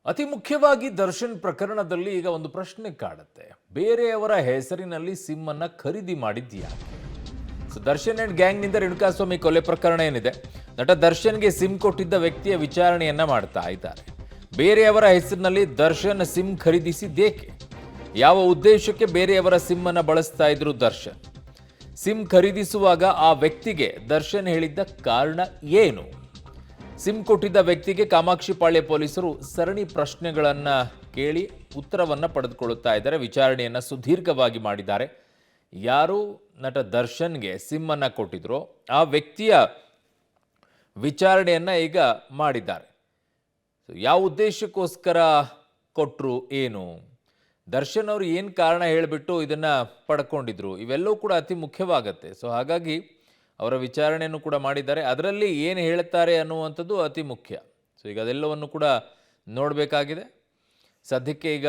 ಅತಿ ಮುಖ್ಯವಾಗಿ ದರ್ಶನ್ ಪ್ರಕರಣದಲ್ಲಿ ಈಗ ಒಂದು ಪ್ರಶ್ನೆ ಕಾಡುತ್ತೆ. ಬೇರೆಯವರ ಹೆಸರಿನಲ್ಲಿ ಸಿಮ್ ಅನ್ನ ಖರೀದಿ ಮಾಡಿದ್ಯಾಕೆ? ದರ್ಶನ್ ಅಂಡ್ ಗ್ಯಾಂಗ್ನಿಂದ ರೇಣುಕಾಸ್ವಾಮಿ ಕೊಲೆ ಪ್ರಕರಣ ಏನಿದೆ, ನಟ ದರ್ಶನ್ಗೆ ಸಿಮ್ ಕೊಟ್ಟಿದ್ದ ವ್ಯಕ್ತಿಯ ವಿಚಾರಣೆಯನ್ನ ಮಾಡ್ತಾ ಇದ್ದಾರೆ. ಬೇರೆಯವರ ಹೆಸರಿನಲ್ಲಿ ದರ್ಶನ್ ಸಿಮ್ ಖರೀದಿಸಿದ್ದೇಕೆ? ಯಾವ ಉದ್ದೇಶಕ್ಕೆ ಬೇರೆಯವರ ಸಿಮ್ ಅನ್ನ ಬಳಸ್ತಾ ಇದ್ರು ದರ್ಶನ್? ಸಿಮ್ ಖರೀದಿಸುವಾಗ ಆ ವ್ಯಕ್ತಿಗೆ ದರ್ಶನ್ ಹೇಳಿದ್ದ ಕಾರಣ ಏನು? ಸಿಮ್ ಕೊಟ್ಟಿದ್ದ ವ್ಯಕ್ತಿಗೆ ಕಾಮಾಕ್ಷಿಪಾಳ್ಯ ಪೊಲೀಸರು ಸರಣಿ ಪ್ರಶ್ನೆಗಳನ್ನ ಕೇಳಿ ಉತ್ತರವನ್ನ ಪಡೆದುಕೊಳ್ಳುತ್ತಾ ಇದ್ದಾರೆ. ವಿಚಾರಣೆಯನ್ನ ಸುದೀರ್ಘವಾಗಿ ಮಾಡಿದ್ದಾರೆ. ಯಾರು ನಟ ದರ್ಶನ್ಗೆ ಸಿಮ್ ಅನ್ನ ಕೊಟ್ಟಿದ್ರೋ ಆ ವ್ಯಕ್ತಿಯ ವಿಚಾರಣೆಯನ್ನ ಈಗ ಮಾಡಿದ್ದಾರೆ. ಯಾವ ಉದ್ದೇಶಕ್ಕೋಸ್ಕರ ಕೊಟ್ಟರು, ಏನು, ದರ್ಶನ್ ಅವರು ಏನು ಕಾರಣ ಹೇಳಿಬಿಟ್ಟು ಇದನ್ನ ಪಡ್ಕೊಂಡಿದ್ರು, ಇವೆಲ್ಲವೂ ಕೂಡ ಅತಿ ಮುಖ್ಯವಾಗತ್ತೆ. ಹಾಗಾಗಿ ಅವರ ವಿಚಾರಣೆಯನ್ನು ಕೂಡ ಮಾಡಿದ್ದಾರೆ. ಅದರಲ್ಲಿ ಏನು ಹೇಳ್ತಾರೆ ಅನ್ನುವಂಥದ್ದು ಅತಿ ಮುಖ್ಯ. ಈಗ ಅದೆಲ್ಲವನ್ನು ಕೂಡ ನೋಡಬೇಕಾಗಿದೆ. ಸದ್ಯಕ್ಕೆ ಈಗ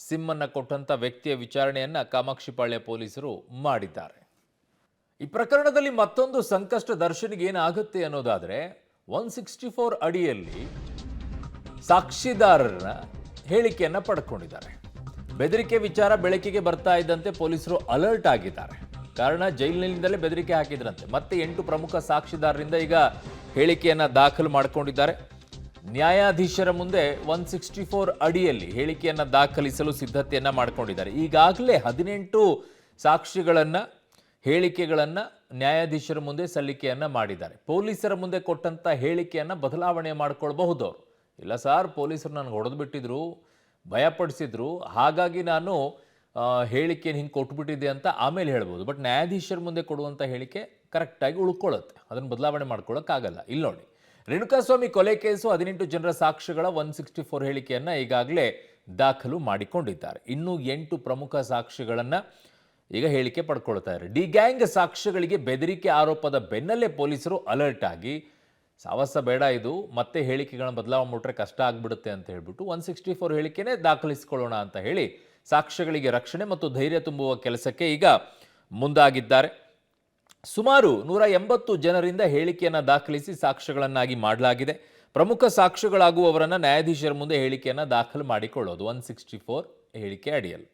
ಸಿಮ್ ಅನ್ನು ಕೊಟ್ಟಂಥ ವ್ಯಕ್ತಿಯ ವಿಚಾರಣೆಯನ್ನು ಕಾಮಾಕ್ಷಿಪಾಳ್ಯ ಪೊಲೀಸರು ಮಾಡಿದ್ದಾರೆ. ಈ ಪ್ರಕರಣದಲ್ಲಿ ಮತ್ತೊಂದು ಸಂಕಷ್ಟ ದರ್ಶನ್ಗೆ ಏನಾಗುತ್ತೆ ಅನ್ನೋದಾದರೆ, 164 ಅಡಿಯಲ್ಲಿ ಸಾಕ್ಷಿದಾರರ ಹೇಳಿಕೆಯನ್ನು ಪಡ್ಕೊಂಡಿದ್ದಾರೆ. ಬೆದರಿಕೆ ವಿಚಾರ ಬೆಳಕಿಗೆ ಬರ್ತಾ ಇದ್ದಂತೆ ಪೊಲೀಸರು ಅಲರ್ಟ್ ಆಗಿದ್ದಾರೆ. ಕಾರಣ, ಜೈಲಿನಿಂದಲೇ ಬೆದರಿಕೆ ಹಾಕಿದ್ರಂತೆ. ಮತ್ತೆ 8 ಪ್ರಮುಖ ಸಾಕ್ಷಿದಾರರಿಂದ ಈಗ ಹೇಳಿಕೆಯನ್ನು ದಾಖಲು ಮಾಡಿಕೊಂಡಿದ್ದಾರೆ. ನ್ಯಾಯಾಧೀಶರ ಮುಂದೆ 164 ಅಡಿಯಲ್ಲಿ ಹೇಳಿಕೆಯನ್ನು ದಾಖಲಿಸಲು ಸಿದ್ಧತೆಯನ್ನು ಮಾಡಿಕೊಂಡಿದ್ದಾರೆ. ಈಗಾಗಲೇ 18 ಸಾಕ್ಷಿಗಳನ್ನು, ಹೇಳಿಕೆಗಳನ್ನು ನ್ಯಾಯಾಧೀಶರ ಮುಂದೆ ಸಲ್ಲಿಕೆಯನ್ನು ಮಾಡಿದ್ದಾರೆ. ಪೊಲೀಸರ ಮುಂದೆ ಕೊಟ್ಟಂಥ ಹೇಳಿಕೆಯನ್ನು ಬದಲಾವಣೆ ಮಾಡ್ಕೊಳ್ಬಹುದು ಅವರು. ಇಲ್ಲ ಸರ್, ಪೊಲೀಸರು ನನಗೆ ಹೊಡೆದು ಬಿಟ್ಟಿದ್ರು, ಭಯಪಡಿಸಿದ್ರು, ಹಾಗಾಗಿ ನಾನು ಹೇಳಿಕೆಯನ್ನು ಹಿಂಗೆ ಕೊಟ್ಬಿಟ್ಟಿದೆ ಅಂತ ಆಮೇಲೆ ಹೇಳ್ಬೋದು. ಬಟ್ ನ್ಯಾಯಾಧೀಶರ ಮುಂದೆ ಕೊಡುವಂಥ ಹೇಳಿಕೆ ಕರೆಕ್ಟಾಗಿ ಉಳ್ಕೊಳ್ಳುತ್ತೆ, ಅದನ್ನು ಬದಲಾವಣೆ ಮಾಡ್ಕೊಳ್ಳೋಕ್ಕಾಗಲ್ಲ. ಇಲ್ಲಿ ನೋಡಿ, ರೇಣುಕಾಸ್ವಾಮಿ ಕೊಲೆ ಕೇಸು 18 ಜನರ ಸಾಕ್ಷಿಗಳ 164 ಹೇಳಿಕೆಯನ್ನು ಈಗಾಗಲೇ ದಾಖಲು ಮಾಡಿಕೊಂಡಿದ್ದಾರೆ. ಇನ್ನೂ 8 ಪ್ರಮುಖ ಸಾಕ್ಷಿಗಳನ್ನು ಈಗ ಹೇಳಿಕೆ ಪಡ್ಕೊಳ್ತಾರೆ. ಡಿ ಗ್ಯಾಂಗ್ ಸಾಕ್ಷ್ಯಗಳಿಗೆ ಬೆದರಿಕೆ ಆರೋಪದ ಬೆನ್ನಲ್ಲೇ ಪೊಲೀಸರು ಅಲರ್ಟ್ ಆಗಿ, ಸಾವಸ ಬೇಡ, ಇದು ಮತ್ತೆ ಹೇಳಿಕೆಗಳನ್ನ ಬದಲಾವಣೆ ಮಾಡಿದ್ರೆ ಕಷ್ಟ ಆಗ್ಬಿಡುತ್ತೆ ಅಂತ ಹೇಳ್ಬಿಟ್ಟು 164 ಹೇಳಿಕೆನೇ ದಾಖಲಿಸಿಕೊಳ್ಳೋಣ ಅಂತ ಹೇಳಿ ಸಾಕ್ಷ್ಯಗಳಿಗೆ ರಕ್ಷಣೆ ಮತ್ತು ಧೈರ್ಯ ತುಂಬುವ ಕೆಲಸಕ್ಕೆ ಈಗ ಮುಂದಾಗಿದ್ದಾರೆ. ಸುಮಾರು 180 ಜನರಿಂದ ಹೇಳಿಕೆಯನ್ನು ದಾಖಲಿಸಿ ಸಾಕ್ಷ್ಯಗಳನ್ನಾಗಿ ಮಾಡಲಾಗಿದೆ. ಪ್ರಮುಖ ಸಾಕ್ಷಿಗಳಾಗುವವರನ್ನು ನ್ಯಾಯಾಧೀಶರ ಮುಂದೆ ಹೇಳಿಕೆಯನ್ನು ದಾಖಲು ಮಾಡಿಕೊಳ್ಳೋದು 164 ಹೇಳಿಕೆ ಅಡಿಯಲ್ಲಿ.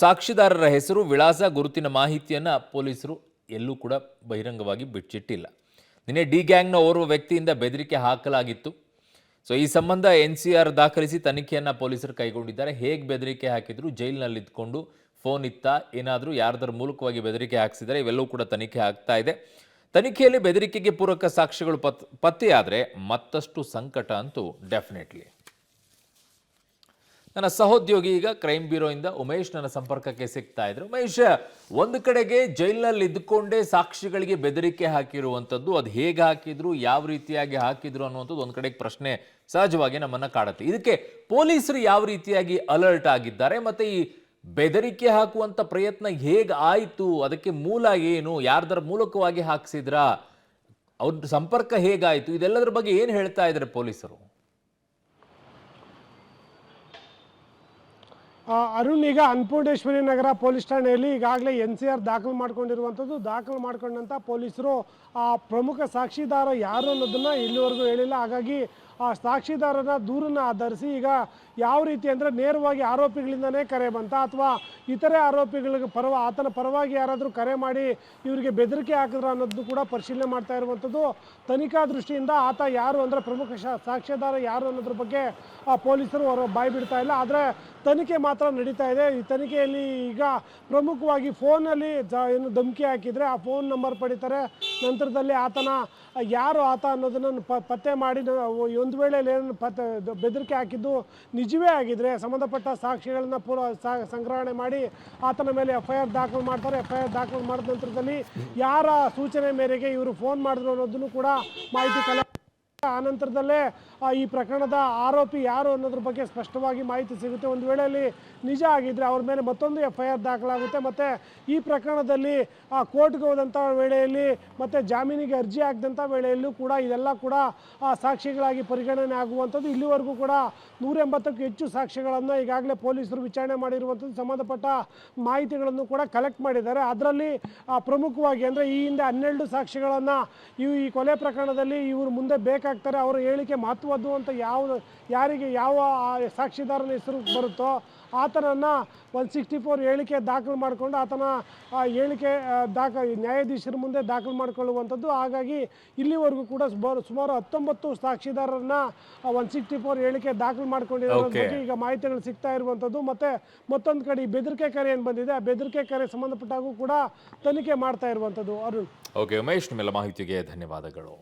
ಸಾಕ್ಷಿದಾರರ ಹೆಸರು, ವಿಳಾಸ, ಗುರುತಿನ ಮಾಹಿತಿಯನ್ನು ಪೊಲೀಸರು ಎಲ್ಲೂ ಕೂಡ ಬಹಿರಂಗವಾಗಿ ಬಿಚ್ಚಿಟ್ಟಿಲ್ಲ. ನಿನ್ನೆ ಡಿ ಗ್ಯಾಂಗ್ನ ಓರ್ವ ವ್ಯಕ್ತಿಯಿಂದ ಬೆದರಿಕೆ ಹಾಕಲಾಗಿತ್ತು. ಈ ಸಂಬಂಧ NCR ದಾಖಲಿಸಿ ತನಿಖೆಯನ್ನು ಪೊಲೀಸರು ಕೈಗೊಂಡಿದ್ದಾರೆ. ಹೇಗೆ ಬೆದರಿಕೆ ಹಾಕಿದ್ರು, ಜೈಲಿನಲ್ಲಿ ಇದ್ಕೊಂಡು ಫೋನ್ ಇತ್ತ, ಏನಾದರೂ ಯಾರ್ದರ ಮೂಲಕವಾಗಿ ಬೆದರಿಕೆ ಹಾಕಿಸಿದರೆ, ಇವೆಲ್ಲವೂ ಕೂಡ ತನಿಖೆ ಆಗ್ತಾ ಇದೆ. ತನಿಖೆಯಲ್ಲಿ ಬೆದರಿಕೆಗೆ ಪೂರಕ ಸಾಕ್ಷ್ಯಗಳು ಪತ್ತೆಯಾದರೆ ಮತ್ತಷ್ಟು ಸಂಕಟ ಅಂತೂ ಡೆಫಿನೆಟ್ಲಿ. ನನ್ನ ಸಹೋದ್ಯೋಗಿ ಈಗ ಕ್ರೈಮ್ ಬ್ಯೂರೋಯಿಂದ ಉಮೇಶ್ ನನ್ನ ಸಂಪರ್ಕಕ್ಕೆ ಸಿಗ್ತಾ ಇದ್ರು. ಉಮೇಶ್, ಒಂದು ಕಡೆಗೆ ಜೈಲಿನಲ್ಲಿ ಇದ್ದುಕೊಂಡೇ ಸಾಕ್ಷಿಗಳಿಗೆ ಬೆದರಿಕೆ ಹಾಕಿರುವಂಥದ್ದು, ಅದು ಹೇಗೆ ಹಾಕಿದ್ರು, ಯಾವ ರೀತಿಯಾಗಿ ಹಾಕಿದ್ರು ಅನ್ನುವಂಥದ್ದು ಒಂದು ಕಡೆಗೆ ಪ್ರಶ್ನೆ ಸಹಜವಾಗಿ ನಮ್ಮನ್ನ ಕಾಡುತ್ತೆ. ಇದಕ್ಕೆ ಪೊಲೀಸರು ಯಾವ ರೀತಿಯಾಗಿ ಅಲರ್ಟ್ ಆಗಿದ್ದಾರೆ, ಮತ್ತೆ ಈ ಬೆದರಿಕೆ ಹಾಕುವಂತ ಪ್ರಯತ್ನ ಹೇಗೆ ಆಯಿತು, ಅದಕ್ಕೆ ಮೂಲ ಏನು, ಯಾರ್ದರ ಮೂಲಕವಾಗಿ ಹಾಕ್ಸಿದ್ರಾ, ಅವ್ರ ಸಂಪರ್ಕ ಹೇಗಾಯಿತು, ಇದೆಲ್ಲದರ ಬಗ್ಗೆ ಏನು ಹೇಳ್ತಾ ಇದ್ದಾರೆ ಪೊಲೀಸರು? ಅರುಣ್, ಈಗ ಅನ್ನಪೂರ್ಣೇಶ್ವರಿ ನಗರ ಪೊಲೀಸ್ ಠಾಣೆಯಲ್ಲಿ ಈಗಾಗಲೇ NCR ದಾಖಲು ಮಾಡ್ಕೊಂಡಿರುವಂಥದ್ದು. ದಾಖಲು ಮಾಡ್ಕೊಂಡಂಥ ಪೊಲೀಸರು ಆ ಪ್ರಮುಖ ಸಾಕ್ಷಿದಾರ ಯಾರು ಅನ್ನೋದನ್ನು ಇಲ್ಲಿವರೆಗೂ ಹೇಳಿಲ್ಲ. ಹಾಗಾಗಿ ಆ ಸಾಕ್ಷಿದಾರನ ದೂರನ್ನು ಆಧರಿಸಿ ಈಗ ಯಾವ ರೀತಿ ಅಂದರೆ, ನೇರವಾಗಿ ಆರೋಪಿಗಳಿಂದನೇ ಕರೆ ಬಂತ ಅಥವಾ ಇತರೆ ಆರೋಪಿಗಳಿಗೆ ಆತನ ಪರವಾಗಿ ಯಾರಾದರೂ ಕರೆ ಮಾಡಿ ಇವರಿಗೆ ಬೆದರಿಕೆ ಹಾಕಿದ್ರು ಅನ್ನೋದು ಕೂಡ ಪರಿಶೀಲನೆ ಮಾಡ್ತಾ ಇರುವಂಥದ್ದು. ತನಿಖಾ ದೃಷ್ಟಿಯಿಂದ ಆತ ಯಾರು ಅಂದರೆ, ಪ್ರಮುಖ ಸಾಕ್ಷ್ಯದಾರ ಯಾರು ಅನ್ನೋದ್ರ ಬಗ್ಗೆ ಪೊಲೀಸರು ಅವರ ಬಾಯಿ ಬಿಡ್ತಾ ಇಲ್ಲ. ಆದರೆ ತನಿಖೆ ಮಾತ್ರ ನಡೀತಾ ಇದೆ. ಈ ತನಿಖೆಯಲ್ಲಿ ಈಗ ಪ್ರಮುಖವಾಗಿ ಫೋನಲ್ಲಿ ಏನು ಧಮಕಿ ಹಾಕಿದರೆ ಆ ಫೋನ್ ನಂಬರ್ ಪಡಿತಾರೆ. ನಂತರದಲ್ಲಿ ಯಾರು ಆತ ಅನ್ನೋದನ್ನು ಪತ್ತೆ ಮಾಡಿ, ಒಂದು ವೇಳೆ ಏನು ಬೆದರಿಕೆ ಹಾಕಿದ್ದು ನಿಜವೇ ಆಗಿದ್ರೆ ಸಂಬಂಧಪಟ್ಟ ಸಾಕ್ಷಿಗಳನ್ನ ಸಂಗ್ರಹಣೆ ಮಾಡಿ ಆತನ ಮೇಲೆ FIR ದಾಖಲು ಮಾಡ್ತಾರೆ. FIR ದಾಖಲು ಮಾಡಿದ ನಂತರದಲ್ಲಿ ಯಾರ ಸೂಚನೆ ಮೇರೆಗೆ ಇವರು ಫೋನ್ ಮಾಡಿದ್ರು ಅನ್ನೋದನ್ನು ಕೂಡ ಮಾಹಿತಿ ಆನಂತರದಲ್ಲೇ ಈ ಪ್ರಕರಣದ ಆರೋಪಿ ಯಾರು ಅನ್ನೋದ್ರ ಬಗ್ಗೆ ಸ್ಪಷ್ಟವಾಗಿ ಮಾಹಿತಿ ಸಿಗುತ್ತೆ. ಒಂದು ವೇಳೆಯಲ್ಲಿ ನಿಜ ಆಗಿದ್ರೆ ಅವ್ರ ಮೇಲೆ ಮತ್ತೊಂದು FIR ದಾಖಲಾಗುತ್ತೆ. ಮತ್ತು ಈ ಪ್ರಕರಣದಲ್ಲಿ ಕೋರ್ಟ್ಗೆ ಹೋದಂಥ ವೇಳೆಯಲ್ಲಿ ಮತ್ತು ಜಾಮೀನಿಗೆ ಅರ್ಜಿ ಹಾಕಿದಂಥ ವೇಳೆಯಲ್ಲೂ ಕೂಡ ಇದೆಲ್ಲ ಕೂಡ ಸಾಕ್ಷಿಗಳಾಗಿ ಪರಿಗಣನೆ ಆಗುವಂಥದ್ದು. ಇಲ್ಲಿವರೆಗೂ ಕೂಡ 180ಕ್ಕೂ ಹೆಚ್ಚು ಸಾಕ್ಷಿಗಳನ್ನು ಈಗಾಗಲೇ ಪೊಲೀಸರು ವಿಚಾರಣೆ ಮಾಡಿರುವಂಥದ್ದು. ಸಂಬಂಧಪಟ್ಟ ಮಾಹಿತಿಗಳನ್ನು ಕೂಡ ಕಲೆಕ್ಟ್ ಮಾಡಿದ್ದಾರೆ. ಅದರಲ್ಲಿ ಪ್ರಮುಖವಾಗಿ ಅಂದರೆ ಈ ಹಿಂದೆ 12 ಸಾಕ್ಷಿಗಳನ್ನು ಈ ಕೊಲೆ ಪ್ರಕರಣದಲ್ಲಿ ಇವರು ಮುಂದೆ ಬೇಕಾಗಿ ಬೇಕಾಗ್ತಾರೆ, ಅವರ ಹೇಳಿಕೆ ಮಹತ್ವದ್ದು ಅಂತ ಯಾರಿಗೆ ಯಾವ ಸಾಕ್ಷಿದಾರನ ಹೆಸರು ಬರುತ್ತೋ ಆತನನ್ನು 164 ಹೇಳಿಕೆ ದಾಖಲು ಮಾಡಿಕೊಂಡು ಆತನ ಹೇಳಿಕೆ ನ್ಯಾಯಾಧೀಶರ ಮುಂದೆ ದಾಖಲು ಮಾಡಿಕೊಳ್ಳುವಂಥದ್ದು. ಹಾಗಾಗಿ ಇಲ್ಲಿವರೆಗೂ ಕೂಡ ಸುಮಾರು 19 ಸಾಕ್ಷಿದಾರರನ್ನ 164 ಹೇಳಿಕೆ ದಾಖಲು ಮಾಡ್ಕೊಂಡಿರೋ ಬಗ್ಗೆ ಈಗ ಮಾಹಿತಿಗಳು ಸಿಗ್ತಾ ಇರುವಂಥದ್ದು. ಮತ್ತೆ ಮತ್ತೊಂದು ಕಡೆ ಈ ಬೆದರಿಕೆ ಕರೆ ಏನು ಬಂದಿದೆ, ಆ ಬೆದರಿಕೆ ಕರೆ ಸಂಬಂಧಪಟ್ಟಾಗೂ ಕೂಡ ತನಿಖೆ ಮಾಡ್ತಾ ಇರುವಂಥದ್ದು. ಅರುಣ್. ಓಕೆ ಉಮೇಶ್, ನಿಮ್ಮೆಲ್ಲ ಮಾಹಿತಿಗೆ ಧನ್ಯವಾದಗಳು.